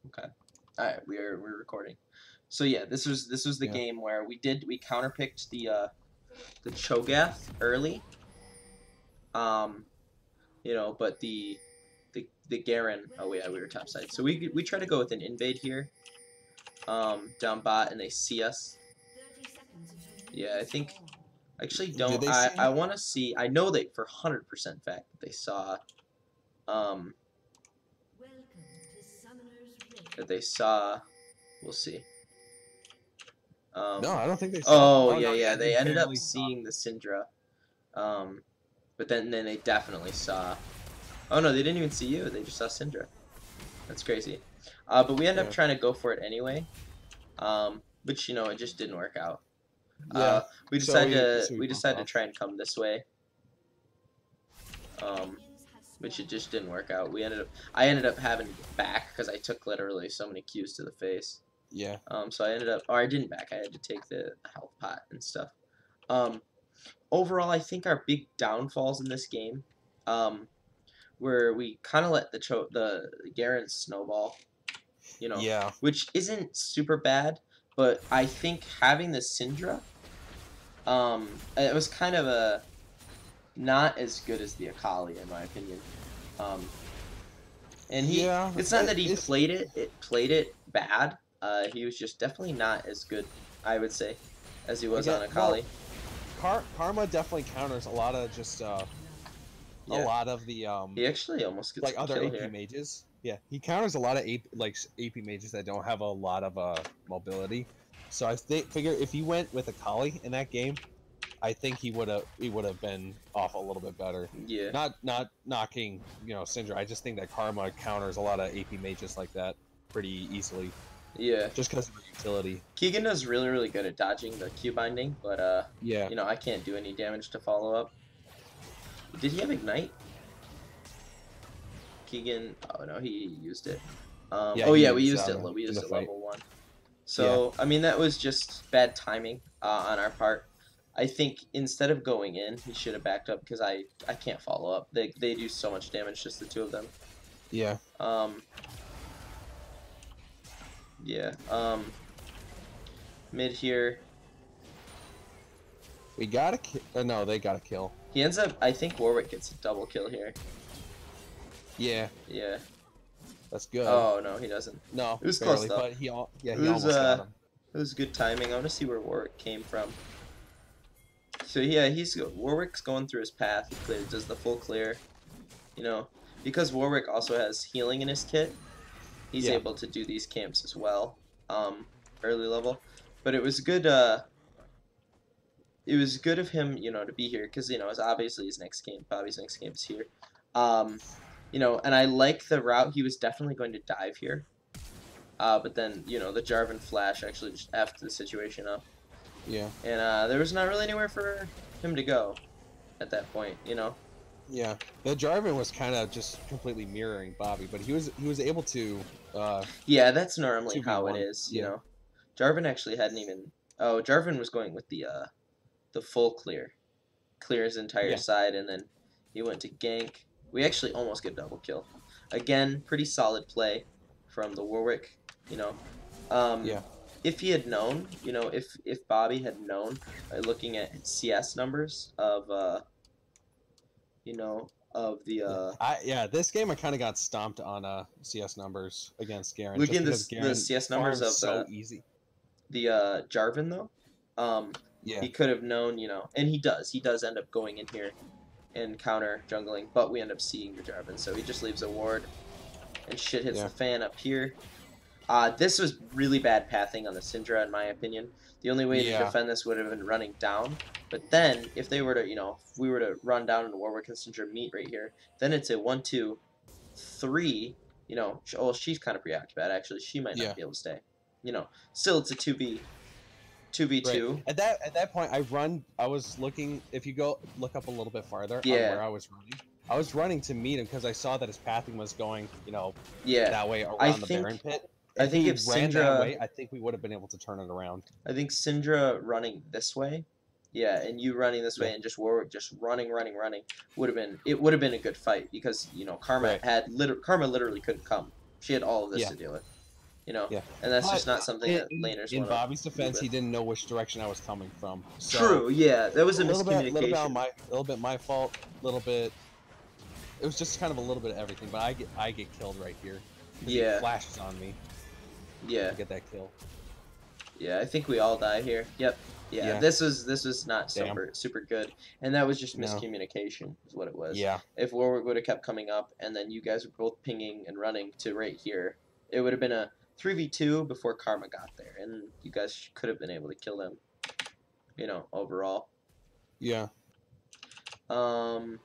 Okay. All right, we're recording. So yeah, this was the game where we counterpicked the Cho'gath early. Um, but the Garen. Oh yeah, we were topside. So we try to go with an invade here. Down bot, and they see us. Yeah, I think. Actually, Did don't they see I it? want to see. I know they for 100% fact that they saw. Um, that they saw. We'll see. No, I don't think they saw. Oh Oh yeah, no, yeah. yeah, they They ended up barely saw. seeing the Syndra. But then they definitely saw. Oh no, they didn't even see you. They just saw Syndra. That's crazy. But we ended up Yeah, trying to go for it anyway. Which it just didn't work out. yeah. We So decided we to so we we bumped decided to off. try and come this way. Which it just didn't work out. I ended up having to get back because I took literally so many Qs to the face. Yeah, So I ended up, or I didn't back. I had to take the health pot and stuff. Um, Overall, I think our big downfalls in this game, where we kind of let the Garen snowball, yeah. which isn't super bad, but I think having the Syndra, it was kind of a not as good as the Akali in my opinion. Um, and Yeah, it's not that he it's played it bad. He was just definitely not as good, I would say, as he was again. on Well, Akali. Karma definitely counters a lot of just a Yeah, lot of the he actually almost gets like the other kill AP here. mages. Yeah, he counters a lot of AP mages that don't have a lot of mobility. So I figure if he went with Akali in that game, I think he would have been off a little bit better. Yeah, Not knocking Syndra. I just think that Karma counters a lot of AP mages like that pretty easily, yeah. just because of the utility. Keegan is really, really good at dodging the Q binding, but Yeah, I can't do any damage to follow up. Did he have Ignite? Keegan, oh no, he used it. yeah, Oh he yeah, we used used it. We in used the it fight. level 1. Yeah, So I mean that was just bad timing on our part. I think instead of going in, he should have backed up because I can't follow up. They do so much damage, just the two of them. yeah. Um, yeah. Mid here. We got a kill. No, they got a kill. He ends up. I think Warwick gets a double kill here. Yeah, Yeah. that's good. Oh no, he doesn't. No, It was close barely, though. but It he was almost got him. it was good timing. I want to see where Warwick came from. So yeah, Warwick's going through his path. He does the full clear. You know, because Warwick also has healing in his kit. He's Yeah, able to do these camps as well. Early level, but it was good. It was good of him, to be here because it's obviously his next game. Bobby's next game is here. Um, and I like the route. He was definitely going to dive here. But then, the Jarvan flash actually just effed the situation up. yeah, And there was not really anywhere for him to go at that point. yeah. The Jarvan was kind of just completely mirroring Bobby, but he was able to Yeah, that's normally how it 2v1. is. Yeah, Jarvan actually hadn't even. Oh, Jarvan was going with the full clear his entire yeah, side, and then he went to gank. We actually almost get double kill. Again, pretty solid play from the Warwick. You know, um, yeah. if he had known, if Bobby had known by looking at CS numbers of of the Yeah, this game I kind of got stomped on CS numbers against Garen just looking at because the Garen CS numbers farms of so easy. the Jarvan though. Yeah, He could have known, and he does. He does end up going in here and counter jungling, but we end up seeing the Jarvan, so he just leaves a ward, and shit hits yeah, the fan up here. This was really bad pathing on the Syndra, in my opinion. The only way to yeah, defend this would have been running down, but then if they were to, if we were to run down into Warwick and Syndra meet right here, then it's a 1, 2, 3. Oh, she's kind of preoccupied actually. She might yeah. not be able to stay. Still it's a 2v Right. 2. At that point, I was looking. If you go look up a little bit farther on Yeah, where I was running to meet him because I saw that his pathing was going, yeah. that way I around the think Baron pit. I If think he if ran that Syndra way, I think we would have been able to turn it around. I think Syndra running this way, yeah, and you running this Yeah. way, and just Warwick just running, would have been a good fight because Karma Right. Karma literally couldn't come. She had all of this Yeah. to deal with. you know, Yeah. and that's But just not something that laners in want Bobby's to defense, he didn't know which direction I was coming from. So True, yeah, that was a little bit on miscommunication. little bit my fault, little bit. It was just kind of a little bit of everything, but I get killed right here because he Yeah, flashes on me yeah, to get that kill. yeah. I think we all die here. Yep. Yeah, Yeah. this was not Damn. super good, and that was just No. miscommunication, is what it was. Yeah. If Warwick would have kept coming up, and then you guys were both pinging and running to right here, it would have been a 3v2 before Karma got there, and you guys could have been able to kill them. You know, overall. Yeah. The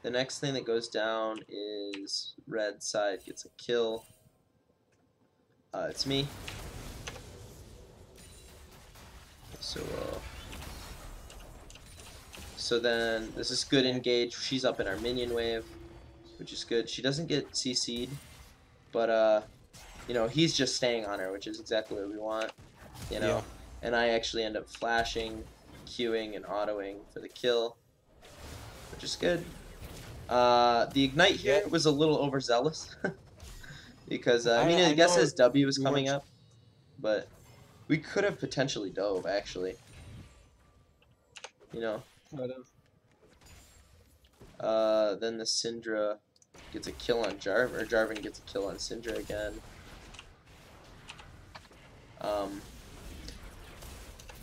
next thing that goes down is red side gets a kill. It's me. So then this is good engage. She's up in our minion wave, which is good. She doesn't get CC'd, but you know, he's just staying on her, which is exactly what we want. You know, Yeah. and I actually end up flashing, queuing, and autoing for the kill, which is good. The ignite here was a little overzealous because I mean, I guess his W was coming up, but we could have potentially dove actually. You know. Then the Syndra gets a kill on Jarvan, or Jarvan gets a kill on Syndra again.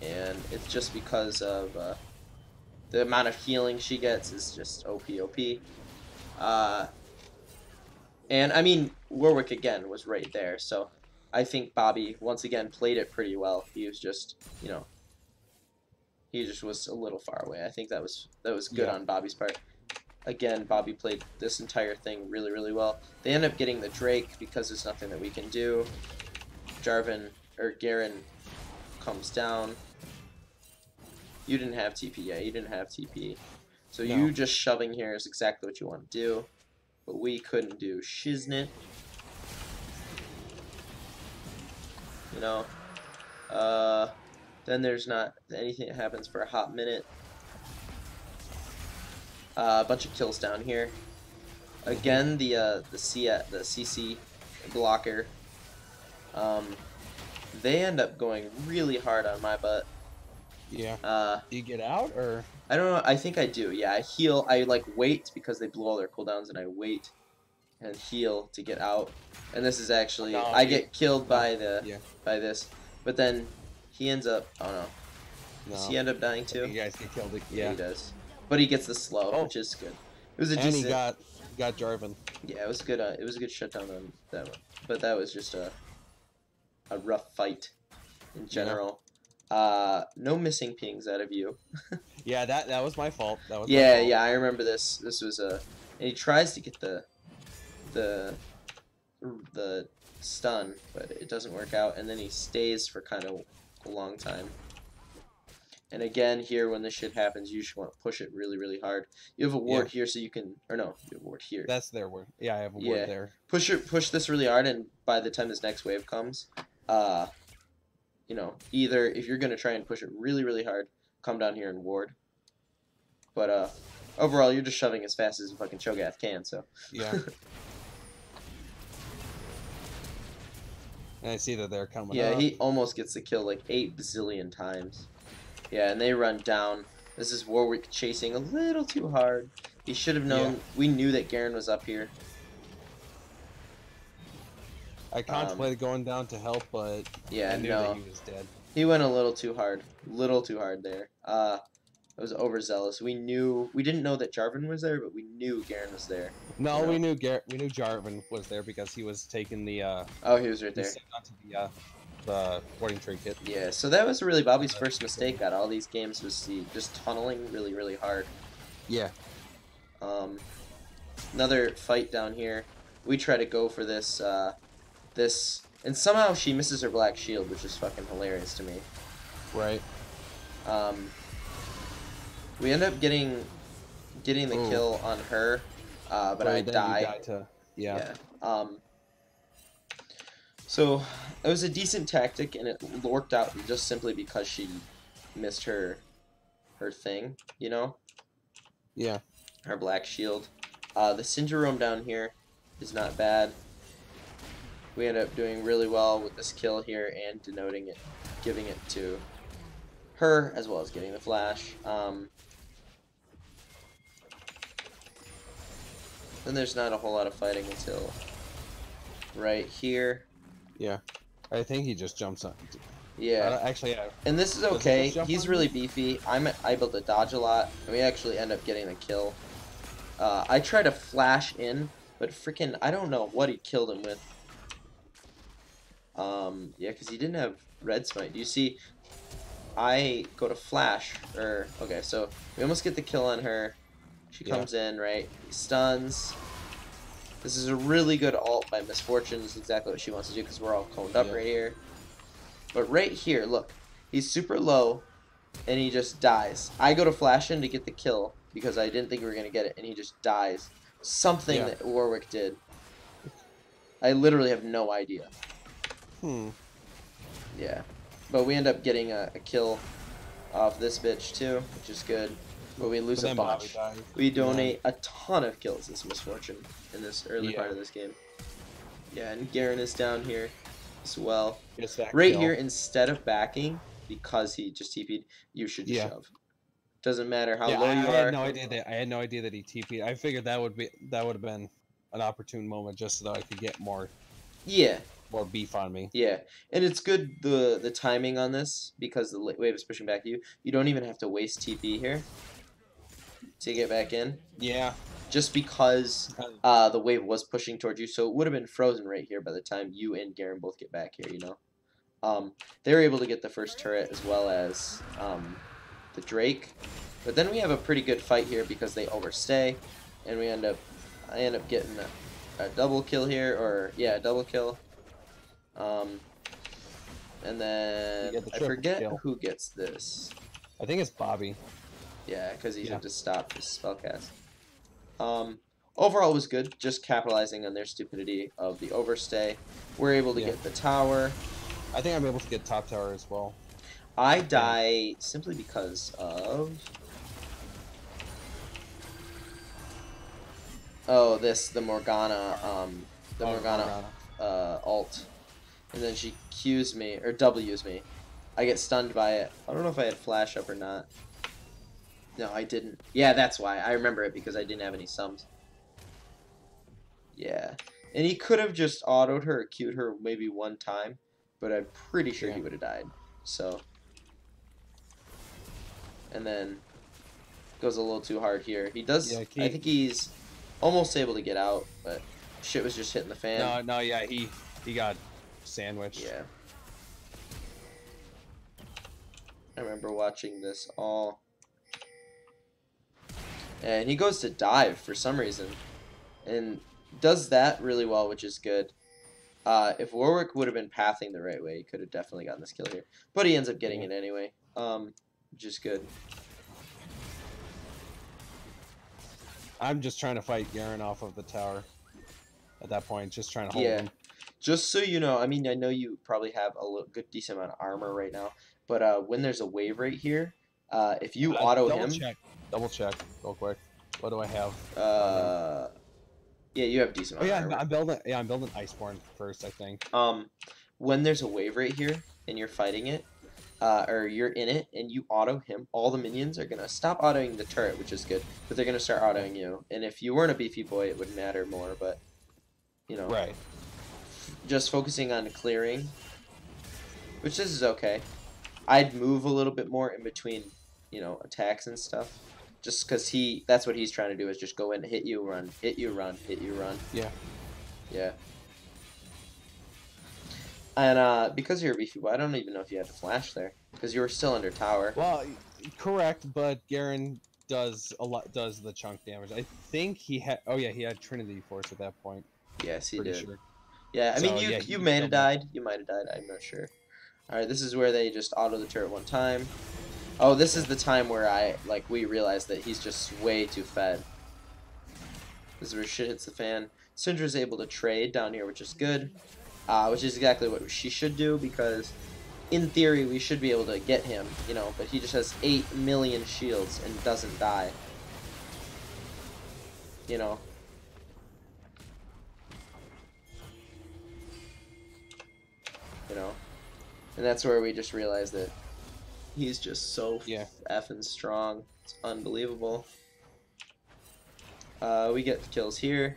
And it's just because of the amount of healing she gets is just OP. And I mean, Warwick again was right there, so I think Bobby once again played it pretty well. He was just, you know, he just was a little far away. I think that was good on Bobby's part. Again, Bobby played this entire thing really well. They end up getting the Drake because there's nothing that we can do. Jarvan, or Garen, comes down. You didn't have TP, yeah, you didn't have TP. So no. You just shoving here is exactly what you want to do. But we couldn't do shiznit. You know. Then there's not anything that happens for a hot minute. A bunch of kills down here. Again, the CC blocker. They end up going really hard on my butt. Yeah. Do you get out or? I don't know. I think I do. Yeah, I heal. I like wait because they blow all their cooldowns, and I wait and heal to get out. And this is actually I get killed by by this, but then he ends up. Oh no. Does he end up dying too? You guys get killed. Yeah, he does. But he gets the slow, which is good. It was a decent. And he got Jarvan. Yeah, it was good. It was a good shutdown on that one. But that was just a rough fight in general. Yeah. No missing pings out of you. Yeah, that was my fault. That was yeah, my fault. yeah. I remember this. This was a. And he tries to get the stun, but it doesn't work out, and then he stays for kind of a long time. And again, here, when this shit happens, you should want to push it really hard. You have a ward here, so you can... Or no, you have a ward here. That's their ward. Yeah, I have a ward there. Push this really hard, and by the time this next wave comes, you know, either if you're going to try and push it really hard, come down here and ward. But, overall, you're just shoving as fast as a fucking Cho'gath can, so... Yeah. And I see that they're coming up. Yeah, he almost gets the kill like 8 bazillion times. Yeah, and they run down. This is Warwick chasing a little too hard. He should have known. Yeah. We knew that Garen was up here. I contemplated going down to help, but yeah, I knew that he was dead. He went a little too hard. There. It was overzealous. We didn't know that Jarvan was there, but we knew Garen was there. No, we knew Jarvan was there because he was taking the oh, he was right there. Onto the boarding trinket. Yeah, so that was really Bobby's first mistake out of all these games, was just tunneling really hard. Yeah. Another fight down here. We try to go for this and somehow she misses her black shield, which is fucking hilarious to me. Right. We end up getting the kill on her, but I die. Yeah. So it was a decent tactic, and it worked out just simply because she missed her thing, you know? Yeah. Her black shield. The Syndrome down here is not bad. We end up doing really well with this kill here and denoting it, giving it to her, as well as getting the flash. Then there's not a whole lot of fighting until right here. Yeah. I think he just jumps on. Yeah. Actually, yeah. And this is okay. He's really beefy. I'm able to dodge a lot, and we actually end up getting the kill. I try to flash in, but freaking, I don't know what he killed him with. Yeah, because he didn't have red smite. Do you see? I go to flash, okay, so we almost get the kill on her. She comes in, right? He stuns. This is a really good ult by Misfortune. This is exactly what she wants to do because we're all coned up right here. But right here, look. He's super low, and he just dies. I go to flash in to get the kill because I didn't think we were going to get it, and he just dies. Something that Warwick did. I literally have no idea. Yeah. But we end up getting a kill off this bitch, too, which is good. But we lose a bunch. We donate a ton of kills this Misfortune in this early part of this game. Yeah, and Garen is down here as well. Right here, instead of backing, because he just TP'd, you should just shove. Doesn't matter how low you are. I had no idea that he TP'd. I figured that would have been an opportune moment just so that I could get more more beef on me. Yeah, and it's good the timing on this because the wave is pushing back you. You don't even have to waste TP here to get back in. Yeah. Just because the wave was pushing towards you, so it would have been frozen right here by the time you and Garen both get back here, you know. They were able to get the first turret as well as the Drake. But then we have a pretty good fight here because they overstay, and I end up getting a double kill here, or yeah, a double kill. And then I forget who gets this. I think it's Bobby. Yeah, because he had to stop his spellcast. Overall, it was good. Just capitalizing on their stupidity of the overstay. We're able to get the tower. I think I'm able to get top tower as well. I die simply because of... Oh, the Morgana, Morgana ult. And then she Qs me, or Ws me. I get stunned by it. I don't know if I had flash up or not. No, I didn't. Yeah, that's why. I remember it because I didn't have any sums. Yeah. And he could have just autoed her or Q'd her maybe one time, but I'm pretty sure he would have died. So. And then goes a little too hard here. He does. I think he's almost able to get out, but shit was just hitting the fan. No, yeah, he got sandwiched. Yeah. I remember watching this all. And he goes to dive for some reason. And does that really well, which is good. If Warwick would have been pathing the right way, he could have definitely gotten this kill here. But he ends up getting it anyway, which is good. I'm just trying to fight Garen off of the tower at that point, just trying to hold him. Just so you know, I mean, I know you probably have a decent amount of armor right now, but when there's a wave right here, if you auto him... Double check real quick. What do I have? Yeah, you have decent amount of armor. I'm building Iceborne first, I think. When there's a wave right here and you're fighting it, or you're in it and you auto him, all the minions are gonna stop autoing the turret, which is good, but they're gonna start autoing you. And if you weren't a beefy boy, it would matter more. But you know, just focusing on clearing, which this is okay. I'd move a little bit more in between, you know, attacks and stuff. Just because that's what he's trying to do, is just go in, hit you, run, hit you, run, hit you, run. Yeah. Yeah. And because you're a beefy boy, I don't even know if you had to flash there, because you were still under tower. Well, correct, but Garen does the chunk damage. I think he had. Oh yeah, he had Trinity Force at that point. Yes, he did. Sure. Yeah, I mean, you might have died. You might have died. I'm not sure. All right, this is where they just auto the turret one time. Oh, this is the time where we realize that he's just way too fed. This is where shit hits the fan. Syndra's able to trade down here, which is good. Which is exactly what she should do, because in theory we should be able to get him, you know, but he just has 8 million shields and doesn't die. You know. you know. And that's where we just realized that he's just so Yeah. effing strong. It's unbelievable. We get the kills here.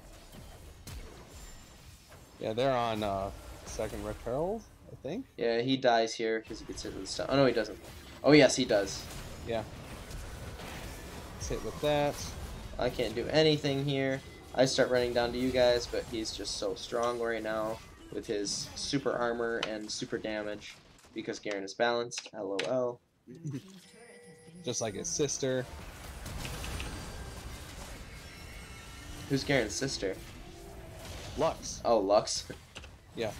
Yeah, they're on second Red Herald, I think. Yeah, he dies here because he gets hit with the stun. Oh, no, he doesn't. Oh, yes, he does. Yeah. Let's hit with that. I can't do anything here. I start running down to you guys, but he's just so strong right now with his super armor and super damage because Garen is balanced. LOL. Just like his sister. Who's Garen's sister? Lux. Oh, Lux. Yeah.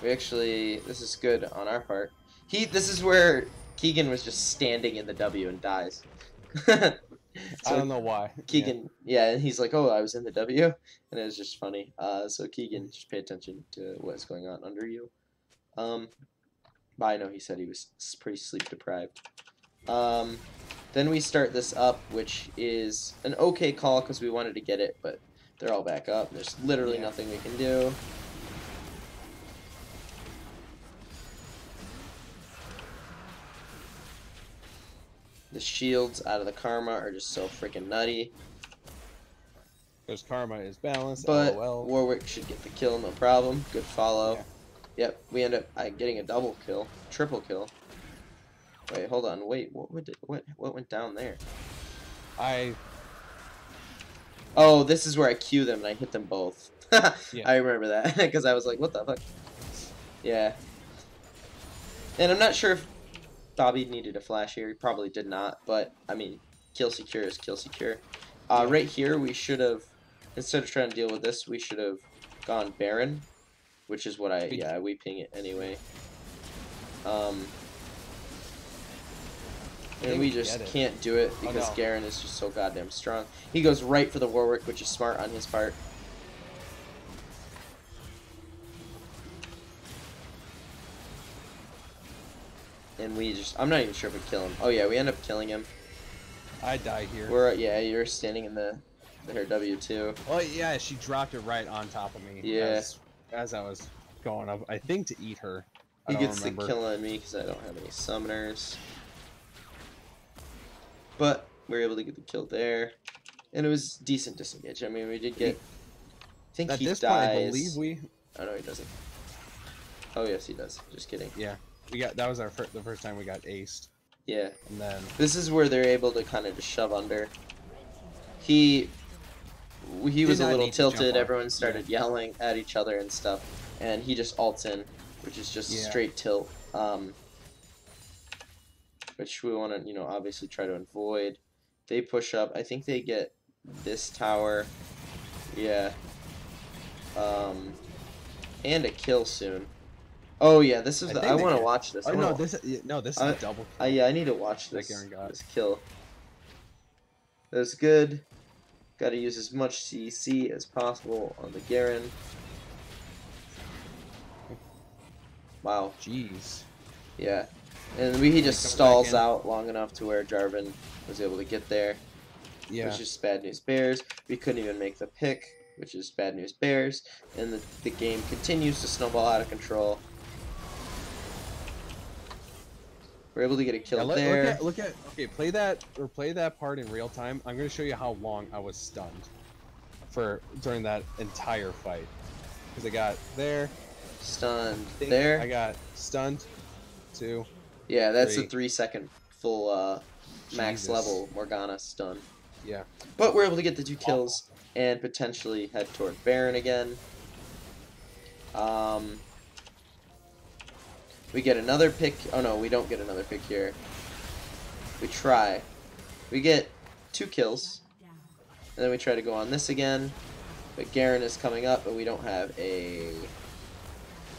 We actually, this is good on our part. This is where Keegan was just standing in the W and dies. I don't know why. Keegan, yeah, and he's like, "Oh, I was in the W," and it was just funny. So Keegan, just pay attention to what's going on under you. But I know he said he was pretty sleep deprived. Then we start this up, which is an okay call because we wanted to get it, but they're all back up. There's literally nothing we can do. The shields out of the Karma are just so freaking nutty. Because Karma is balanced. But LOL. Warwick should get the kill, no problem. Good follow. Yeah. Yep, we end up getting a double kill, triple kill. Wait, hold on. Wait, what went down there? Oh, this is where I Q them and I hit them both. Yeah. I remember that because I was like, what the fuck? Yeah. And I'm not sure if Bobby needed a flash here. He probably did not, but I mean, kill secure is kill secure. Right here, we should have, instead of trying to deal with this, we should have gone Baron, which is what we ping it anyway. And we just can't do it because Garen is just so goddamn strong. He goes right for the Warwick, which is smart on his part. And we just, I'm not even sure if we kill him. Oh yeah, we end up killing him. I die here. Yeah, you're standing in her W too. Oh yeah, she dropped it right on top of me. Yeah. As I was going up, I think to eat her. He gets the kill on me because I don't have any summoners. But we were able to get the kill there. And it was decent disengage. I mean, we did get, I think he dies. Point, I believe we... Oh no, he doesn't. Oh yes, he does. Just kidding. Yeah. That was the first time we got aced. Yeah. And then this is where they're able to kind of just shove under. He was a little tilted. Everyone started yelling at each other and stuff, and he just ults in, which is just straight tilt. Which we want to, obviously try to avoid. They push up. I think they get this tower. Yeah. And a kill soon. Oh yeah, this is I want to watch this. Oh no, this is a double kill. Yeah, I need to watch this kill. That's good. Got to use as much CC as possible on the Garen. Wow. Jeez. Yeah. And he just stalls out long enough to where Jarvan was able to get there. Yeah. Which is bad news bears. We couldn't even make the pick, which is bad news bears. And the game continues to snowball out of control. We're able to get a kill there. Okay, play that part in real time. I'm going to show you how long I was stunned during that entire fight. Because I got there. Stunned there. I got stunned. 2. Yeah, that's 3. A 3-second full max level Morgana stun. Yeah. But we're able to get the 2 kills and potentially head toward Baron again. We get another pick. Oh no, we don't get another pick here. We try. We get 2 kills. And then we try to go on this again. But Garen is coming up, but we don't have a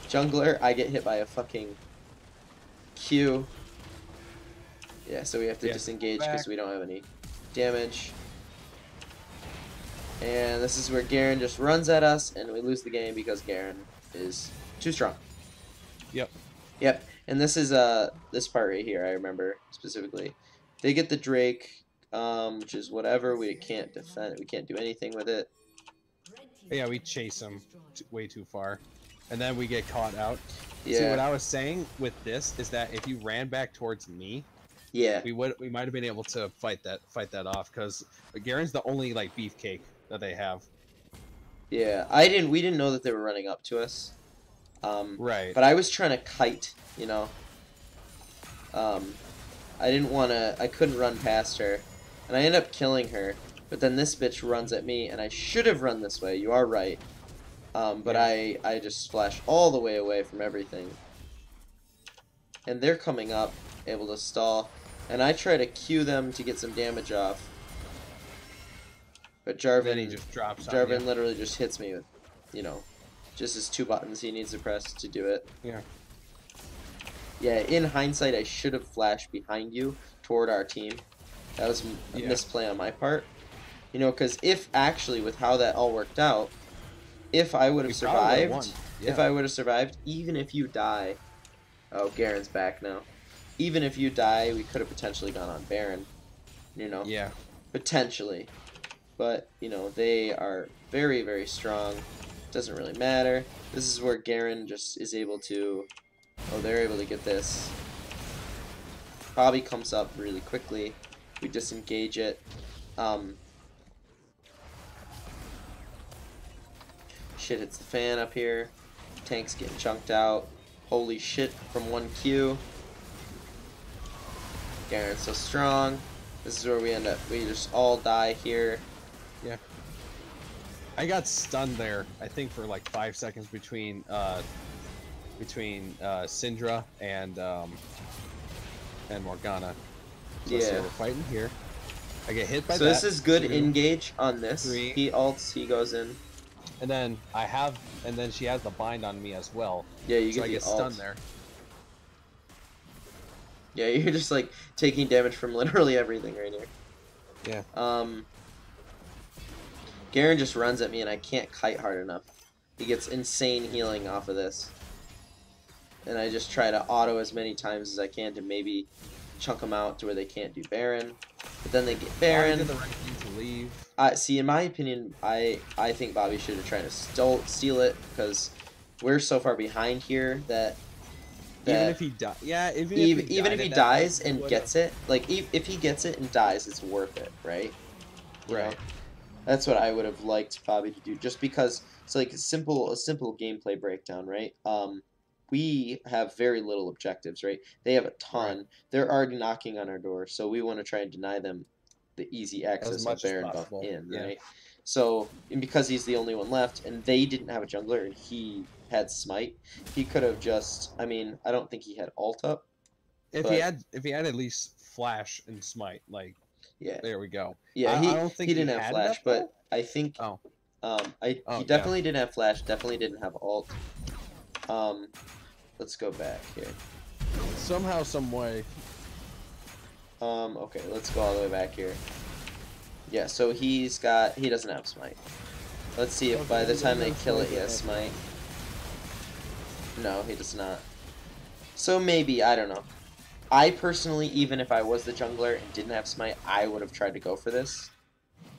jungler. I get hit by a fucking Q. Yeah, so we have to disengage because we don't have any damage. And this is where Garen just runs at us, and we lose the game because Garen is too strong. Yep. Yep, and this is this part right here. I remember specifically. They get the Drake, which is whatever. We can't defend. We can't do anything with it. Yeah, we chase him way too far, and then we get caught out. Yeah. See, what I was saying with this is that if you ran back towards me, Yeah. we might have been able to fight that off, because Garen's the only like beefcake that they have. Yeah. We didn't know that they were running up to us. Right. But I was trying to kite, you know. I didn't want to. I couldn't run past her, and I ended up killing her. But then this bitch runs at me, and I should have run this way. You are right. But Yeah. I just splashed all the way away from everything. And they're coming up, able to stall. And I try to cue them to get some damage off. But Then he just drops on Jarvan you. literally just hits me with, you know, just his 2 buttons he needs to press to do it. Yeah. Yeah, in hindsight, I should have flashed behind you toward our team. That was a misplay on my part. You know, because if actually, with how that all worked out, if I would have survived, if I would have survived, even if you die... Oh, Garen's back now. Even if you die, we could have potentially gone on Baron. You know? Yeah. Potentially. But, you know, they are very, very strong. Doesn't really matter. This is where Garen just is able to... Oh, they're able to get this. Bobby comes up really quickly. We disengage it. Shit hits the fan up here. Tank's getting chunked out. Holy shit from 1Q. Garen's so strong. This is where we end up. We just all die here. Yeah. I got stunned there, I think, for like 5 seconds between Syndra and Morgana. So Yeah. we're fighting here. I get hit by that. So this is good engage on this. 3. He ults, he goes in. And then she has the bind on me as well. Yeah, you so get I get ult. stunned there. Yeah, you're just like taking damage from literally everything right Yeah. here. Garen just runs at me and I can't kite hard enough. He gets insane healing off of this. And I just try to auto as many times as I can to maybe chunk them out to where they can't do Baron. But then they get Baron. Did the right thing to leave. See, in my opinion, I think Bobby should have tried to steal it because we're so far behind here that even if he dies, even if he dies and gets it, like if he gets it and dies, it's worth it, right? Right. Know? That's what I would have liked Bobby to do, just because it's like a simple gameplay breakdown, right? We have very little objectives, right? They have a ton. Right. They're already knocking on our door, so we want to try and deny them the easy access of Baron buff in, right? So, and because he's the only one left, and they didn't have a jungler, and he had smite, he could have just. I mean, I don't think he had ult up. If he had at least flash and smite, like. Yeah. There we go. Yeah, I don't think he didn't have flash, but I think. Oh. He definitely didn't have flash. Definitely didn't have ult. Let's go back here. Somehow, some way. Okay, let's go all the way back here. Yeah, so he doesn't have smite. Let's see if by the time they kill it, he has smite. No, he does not. So maybe, I don't know. I personally, even if I was the jungler and didn't have smite, I would have tried to go for this.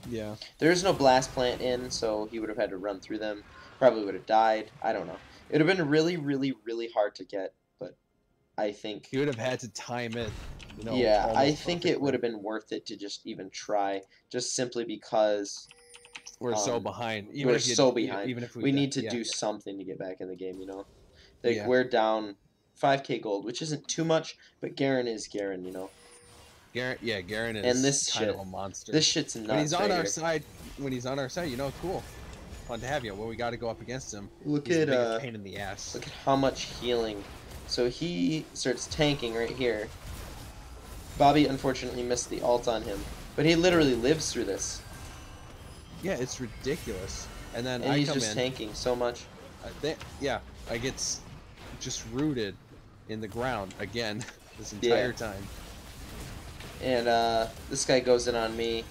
Yeah. There's no blast plant in, so he would have had to run through them. Probably would have died. I don't know. It would have been really, really, really hard to get, but I think... He would have had to time it. You know, yeah, I think it would have been worth it to just even try, just simply because... We're so behind. We're so behind. Even if we need to do something to get back in the game, you know? Like, we're down 5k gold, which isn't too much, but Garen is Garen, you know? Garen is and this kind of a monster. This shit's nuts. When he's on our side, you know, cool. Fun to have you. Well, we got to go up against him. Look he's at the biggest pain in the ass. Look at how much healing. So he starts tanking right here. Bobby unfortunately missed the ult on him, but he literally lives through this. Yeah, it's ridiculous. And then he's just tanking so much. I get just rooted in the ground again this entire time. And this guy goes in on me.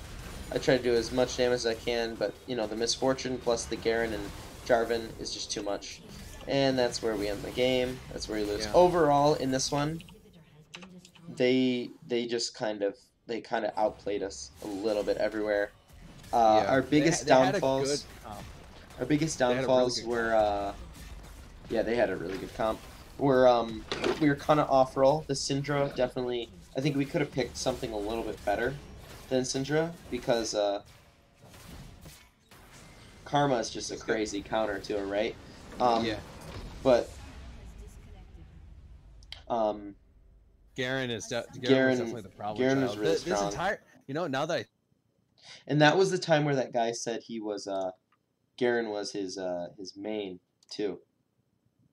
I try to do as much damage as I can, but you know, the misfortune plus the Garen and Jarvan is just too much. And that's where we end the game. That's where we lose. Yeah. Overall, in this one, they just kind of outplayed us a little bit everywhere. Our biggest downfalls. Our biggest They had a really downfalls good were, comp. yeah, they had a really good comp. We were kind of off roll. The Syndra definitely. I think we could have picked something a little bit better than Syndra because Karma is just a Let's get crazy counter to it, right? Um, yeah. but um, Garen was Garen definitely the problem Garen was child. really This strong, entire now that and that was the time where that guy said he was Garen was his main too.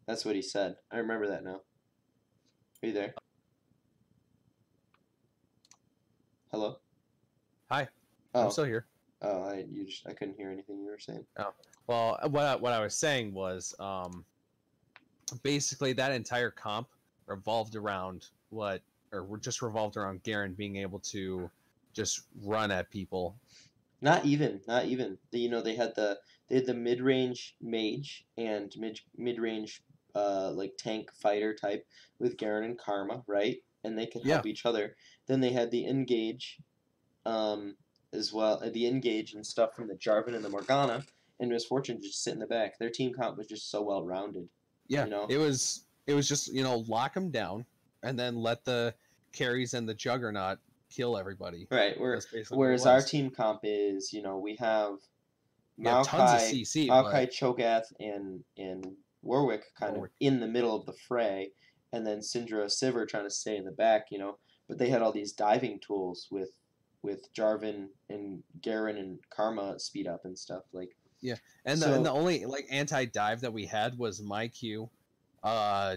That's what he said. I remember that now. Are you there? Hello? hi, I'm Oh, still here. oh, I couldn't hear anything you were saying. Oh well, what I was saying was basically that entire comp revolved around just revolved around Garen being able to just run at people. Not even. They had the mid range mage and mid range like tank fighter type with Garen and Karma, right? And they could Yeah, help each other. Then they had the engage, um, as well, the engage and stuff from the Jarvan and the Morgana, and Misfortune just sit in the back. Their team comp was just so well rounded, yeah. you know. It was just lock them down and then let the carries and the juggernaut kill everybody. Right. That's basically what it Whereas our was. team comp is, we have You have tons of CC, but Cho'gath, and Warwick kind of Warwick. in the middle of the fray, and then Syndra, Sivir trying to stay in the back, But they had all these diving tools with Jarvan and Garen and Karma speed up and stuff like. Yeah, and the So only like anti dive that we had was my Q, uh,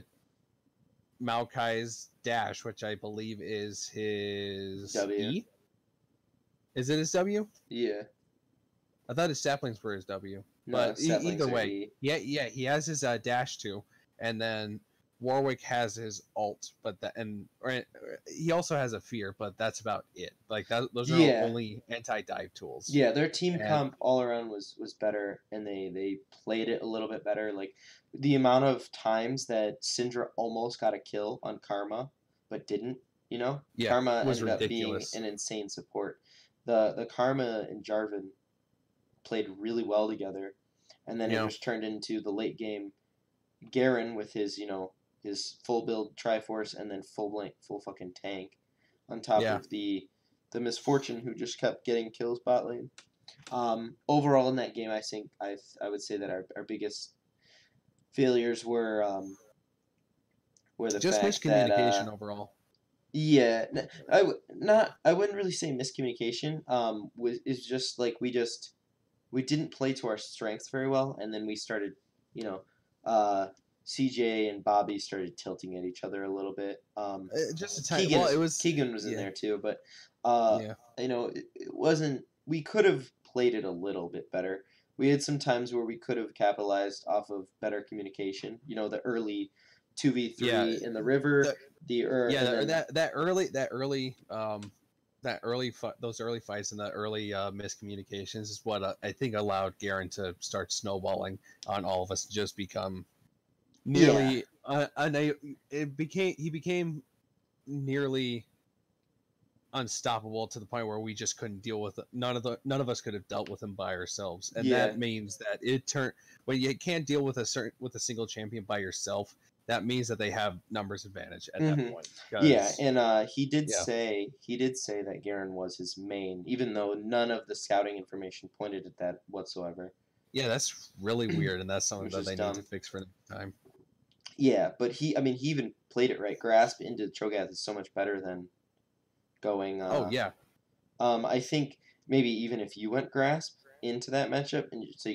Maokai's dash, which I believe is his W, E. Is it his W? yeah, I thought his saplings were his W. no, But saplings either are way, E. yeah, he has his dash too, and then Warwick has his ult, but he also has a fear, but that's about it. Like those are our Yeah, only anti dive tools. yeah, their team And comp all around was better, and they played it a little bit better. Like the amount of times that Syndra almost got a kill on Karma, but didn't. yeah, Karma it was ended up being ridiculous. an insane support. The Karma and Jarvan played really well together, and then You it know, just turned into the late game Garen with his full build Triforce and then full fucking tank, on top yeah. of the Misfortune who just kept getting kills bot lane. Overall in that game, I think I would say that our biggest failures were the Just fact that miscommunication overall. yeah, I wouldn't really say miscommunication. Is just like we didn't play to our strengths very well, and then we started, you know, uh, CJ and Bobby started tilting at each other a little bit. Just a time. Well, it was Keegan was in yeah, there too, but uh, yeah, it wasn't. We could have played it a little bit better. We had some times where we could have capitalized off of better communication. The early 2v3 yeah. in the river, The and yeah then that early those early fights and the early miscommunications is what I think allowed Garen to start snowballing on all of us, to just become yeah. nearly he became nearly unstoppable, to the point where we just couldn't deal with it. None of us could have dealt with him by ourselves, and Yeah. that means that it turned when you can't deal with a single champion by yourself. That means that they have numbers advantage at that point. Yeah, Because and yeah, he did say that Garen was his main, even though none of the scouting information pointed at that whatsoever, yeah, that's really weird, and that's something which that is they need to dumb. fix for next time. Yeah, but he even played it right. Grasp into Cho'Gath is so much better than going. Oh yeah, I think maybe even if you went Grasp into that matchup, and so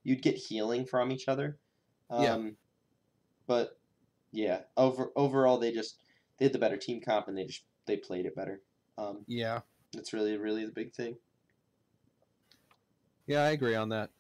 you'd get healing from each other. yeah, But yeah, overall they had the better team comp, and they played it better. Um, yeah, that's really the big thing. yeah. I agree on that.